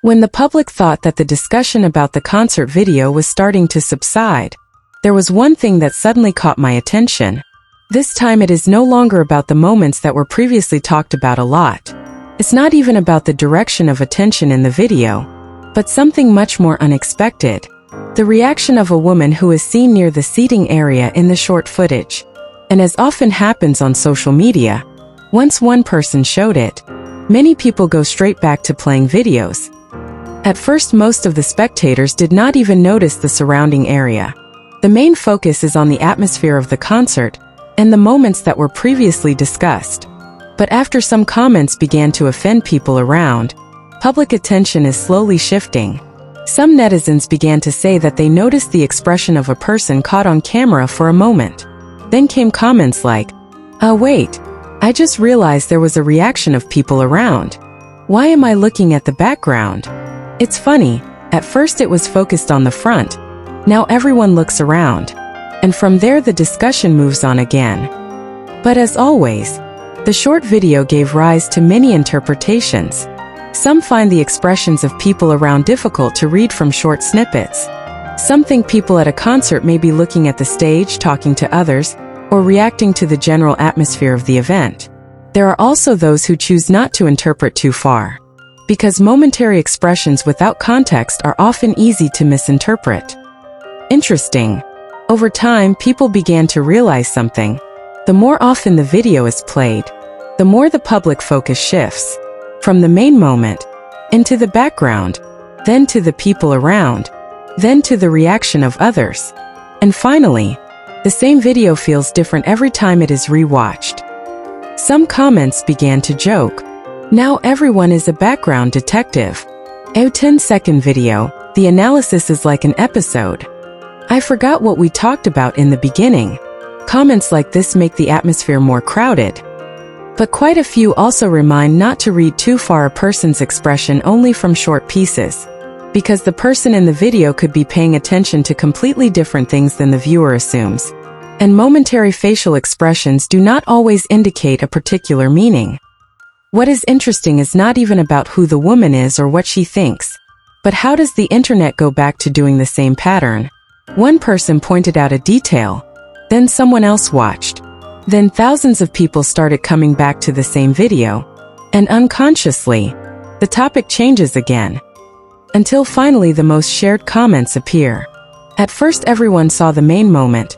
When the public thought that the discussion about the concert video was starting to subside, there was one thing that suddenly caught my attention. This time it is no longer about the moments that were previously talked about a lot. It's not even about the direction of attention in the video, but something much more unexpected. The reaction of a woman who is seen near the seating area in the short footage. And as often happens on social media, once one person showed it, many people go straight back to playing videos. At first, most of the spectators did not even notice the surrounding area. The main focus is on the atmosphere of the concert and the moments that were previously discussed. But after some comments began to offend people around, public attention is slowly shifting. Some netizens began to say that they noticed the expression of a person caught on camera for a moment. Then came comments like, "Oh wait, I just realized there was a reaction of people around. Why am I looking at the background? It's funny, at first it was focused on the front, now everyone looks around." And from there the discussion moves on again. But as always, the short video gave rise to many interpretations. Some find the expressions of people around difficult to read from short snippets. Some think people at a concert may be looking at the stage, talking to others, or reacting to the general atmosphere of the event. There are also those who choose not to interpret too far, because momentary expressions without context are often easy to misinterpret. Interesting. Over time, people began to realize something. The more often the video is played, the more the public focus shifts. From the main moment, into the background, then to the people around, then to the reaction of others. And finally, the same video feels different every time it is rewatched. Some comments began to joke. Now everyone is a background detective. A 10-second video, the analysis is like an episode. I forgot what we talked about in the beginning. Comments like this make the atmosphere more crowded. But quite a few also remind not to read too far a person's expression only from short pieces, because the person in the video could be paying attention to completely different things than the viewer assumes. And momentary facial expressions do not always indicate a particular meaning. What is interesting is not even about who the woman is or what she thinks, but how does the internet go back to doing the same pattern? One person pointed out a detail, then someone else watched. Then thousands of people started coming back to the same video, and unconsciously, the topic changes again. Until finally the most shared comments appear. At first everyone saw the main moment.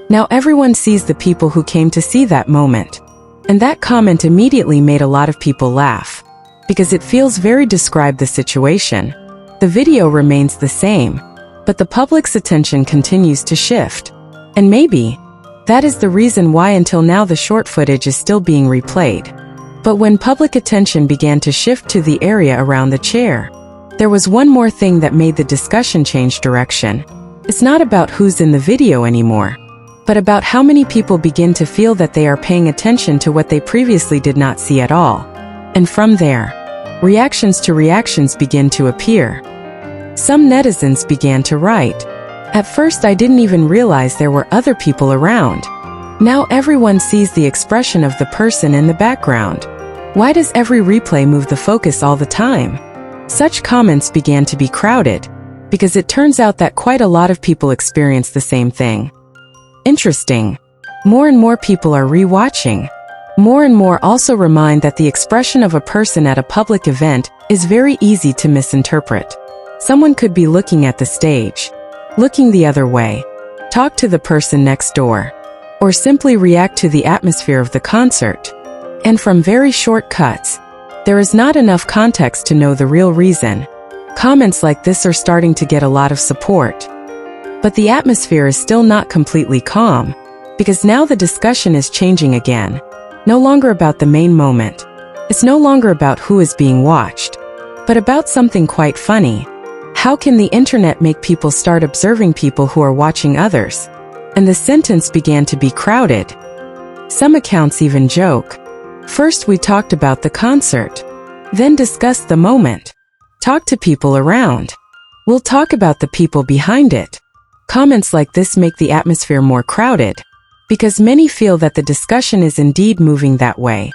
Now everyone sees the people who came to see that moment. And that comment immediately made a lot of people laugh, because it feels very described the situation. The video remains the same, but the public's attention continues to shift. And maybe that is the reason why until now the short footage is still being replayed. But when public attention began to shift to the area around the chair, there was one more thing that made the discussion change direction. It's not about who's in the video anymore, but about how many people begin to feel that they are paying attention to what they previously did not see at all. And from there, reactions to reactions begin to appear. Some netizens began to write, "At first I didn't even realize there were other people around. Now everyone sees the expression of the person in the background. Why does every replay move the focus all the time?" Such comments began to be crowded, because it turns out that quite a lot of people experience the same thing. Interesting. More and more people are rewatching. More and more also remind that the expression of a person at a public event is very easy to misinterpret. Someone could be looking at the stage, looking the other way, talk to the person next door, or simply react to the atmosphere of the concert. And from very short cuts, there is not enough context to know the real reason. Comments like this are starting to get a lot of support. But the atmosphere is still not completely calm, because now the discussion is changing again. No longer about the main moment. It's no longer about who is being watched, but about something quite funny. How can the internet make people start observing people who are watching others? And the sentence began to be crowded. Some accounts even joke. First we talked about the concert, then discussed the moment. Talk to people around. We'll talk about the people behind it. Comments like this make the atmosphere more crowded, because many feel that the discussion is indeed moving that way.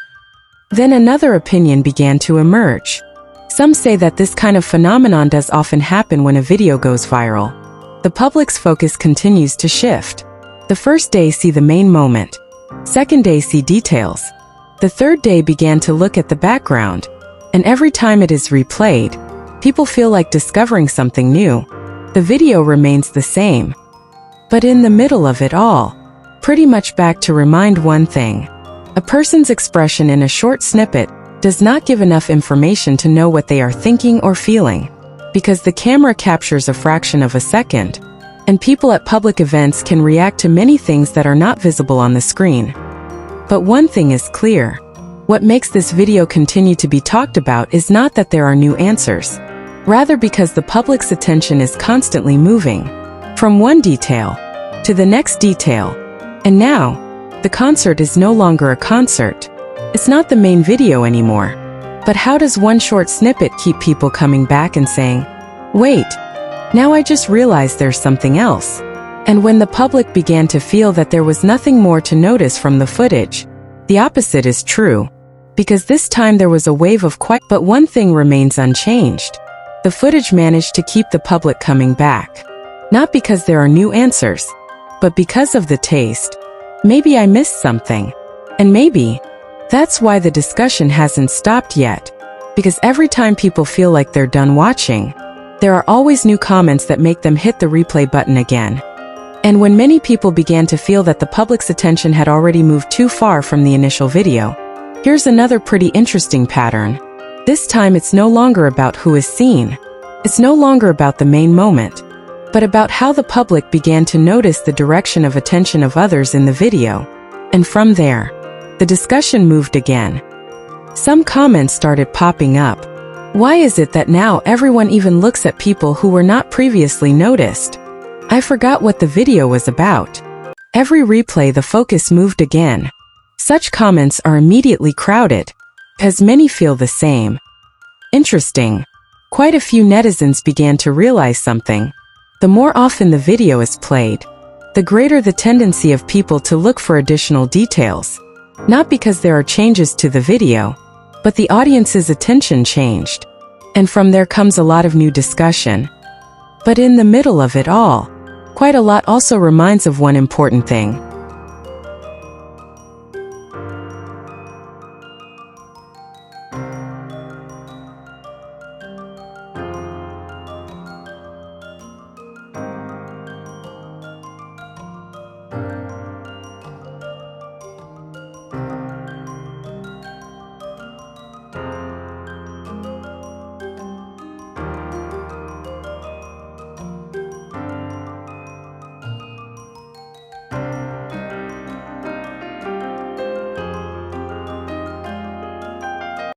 Then another opinion began to emerge. Some say that this kind of phenomenon does often happen when a video goes viral. The public's focus continues to shift. The first day see the main moment. Second day see details. The third day began to look at the background. And every time it is replayed, people feel like discovering something new. The video remains the same. But in the middle of it all, pretty much back to remind one thing. A person's expression in a short snippet does not give enough information to know what they are thinking or feeling, because the camera captures a fraction of a second, and people at public events can react to many things that are not visible on the screen. But one thing is clear. What makes this video continue to be talked about is not that there are new answers, rather because the public's attention is constantly moving from one detail to the next detail. And now, the concert is no longer a concert. It's not the main video anymore. But how does one short snippet keep people coming back and saying, "Wait, now I just realized there's something else"? And when the public began to feel that there was nothing more to notice from the footage, the opposite is true. Because this time there was a wave of quiet, but one thing remains unchanged. The footage managed to keep the public coming back. Not because there are new answers, but because of the taste. Maybe I missed something. And maybe that's why the discussion hasn't stopped yet. Because every time people feel like they're done watching, there are always new comments that make them hit the replay button again. And when many people began to feel that the public's attention had already moved too far from the initial video, here's another pretty interesting pattern. This time it's no longer about who is seen. It's no longer about the main moment, but about how the public began to notice the direction of attention of others in the video. And from there, the discussion moved again. Some comments started popping up. Why is it that now everyone even looks at people who were not previously noticed? I forgot what the video was about. Every replay the focus moved again. Such comments are immediately crowded, as many feel the same. Interesting. Quite a few netizens began to realize something. The more often the video is played, the greater the tendency of people to look for additional details. Not because there are changes to the video, but the audience's attention changed. And from there comes a lot of new discussion. But in the middle of it all, quite a lot also reminds of one important thing.